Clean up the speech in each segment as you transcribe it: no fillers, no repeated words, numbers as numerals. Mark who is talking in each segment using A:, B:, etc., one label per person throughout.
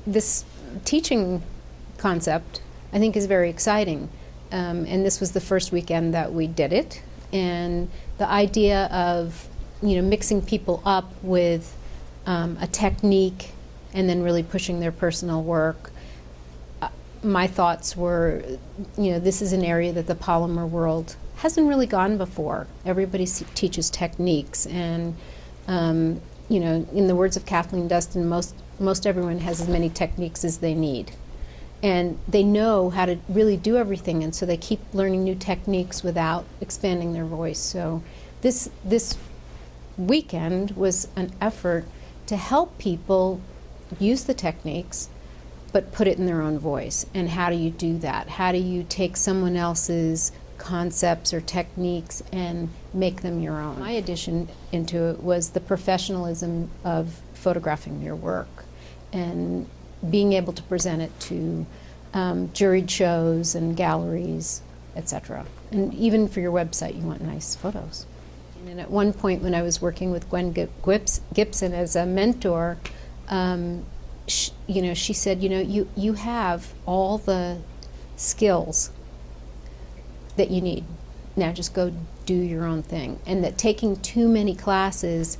A: this teaching concept, I think, is very exciting. And this was the first weekend that we did it. And the idea of, mixing people up with a technique and then really pushing their personal work, my thoughts were, this is an area that the polymer world hasn't really gone before. Everybody teaches techniques, and in the words of Kathleen Dustin, most everyone has as many techniques as they need. And they know how to really do everything, and so they keep learning new techniques without expanding their voice. So this weekend was an effort to help people use the techniques, but put it in their own voice. And how do you do that? How do you take someone else's concepts or techniques and make them your own? My addition into it was the professionalism of photographing your work and being able to present it to juried shows and galleries, etc. And even for your website, you want nice photos. And at one point when I was working with Gwen Gibson as a mentor, she said, you have all the skills that you need. Now just go do your own thing. And that taking too many classes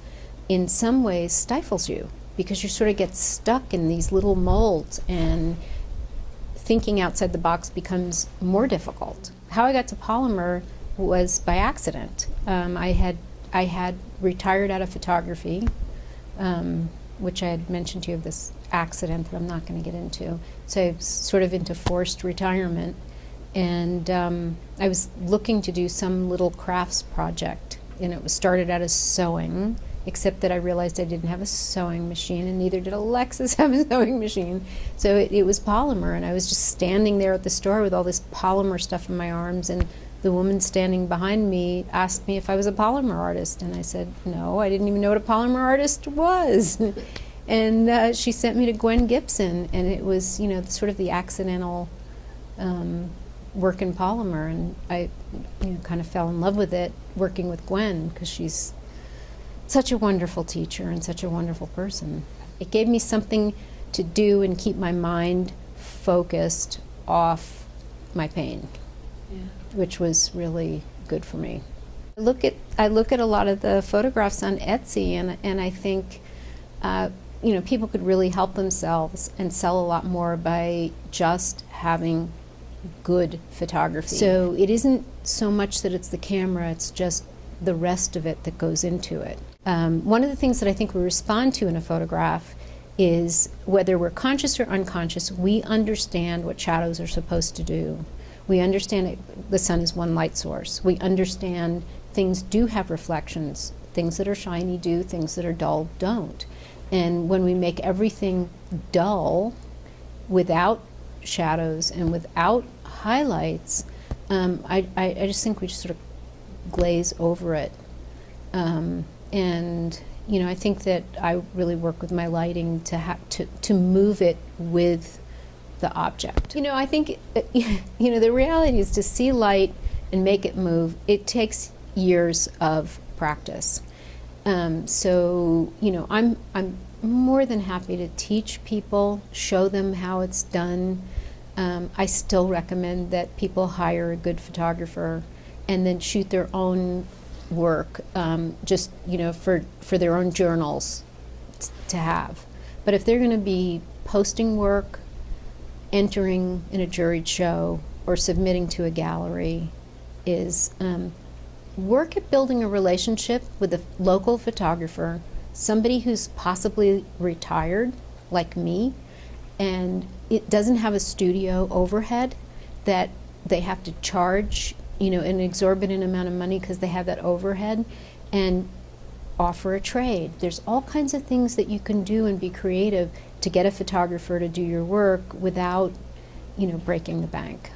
A: in some ways stifles you, because you sort of get stuck in these little molds, and thinking outside the box becomes more difficult. How I got to polymer was by accident. I had retired out of photography, which I had mentioned to you of this accident that I'm not going to get into. So I was sort of into forced retirement, and I was looking to do some little crafts project, and it was started out as sewing, except that I realized I didn't have a sewing machine, and neither did Alexis have a sewing machine. So it was polymer, and I was just standing there at the store with all this polymer stuff in my arms, and the woman standing behind me asked me if I was a polymer artist, and I said, no, I didn't even know what a polymer artist was. And she sent me to Gwen Gibson, and it was, sort of the accidental work in polymer, and I kind of fell in love with it working with Gwen, because she's such a wonderful teacher and such a wonderful person. It gave me something to do and keep my mind focused off my pain, which was really good for me. I look at a lot of the photographs on Etsy, and I think people could really help themselves and sell a lot more by just having good photography. So it isn't so much that it's the camera, it's just the rest of it that goes into it. One of the things that I think we respond to in a photograph is, whether we're conscious or unconscious, we understand what shadows are supposed to do. We understand the sun is one light source. We understand things do have reflections. Things that are shiny do, things that are dull don't. And when we make everything dull, without shadows and without highlights, I just think we just sort of glaze over it. And I think that I really work with my lighting to move it with the object. I think the reality is, to see light and make it move, it takes years of practice. So I'm more than happy to teach people, show them how it's done. I still recommend that people hire a good photographer and then shoot their own work, just for their own journals to have. But if they're going to be posting work, entering in a juried show, or submitting to a gallery, is work at building a relationship with a local photographer, somebody who's possibly retired like me, and it doesn't have a studio overhead that they have to charge an exorbitant amount of money because they have that overhead, and offer a trade. There's all kinds of things that you can do and be creative to get a photographer to do your work without breaking the bank.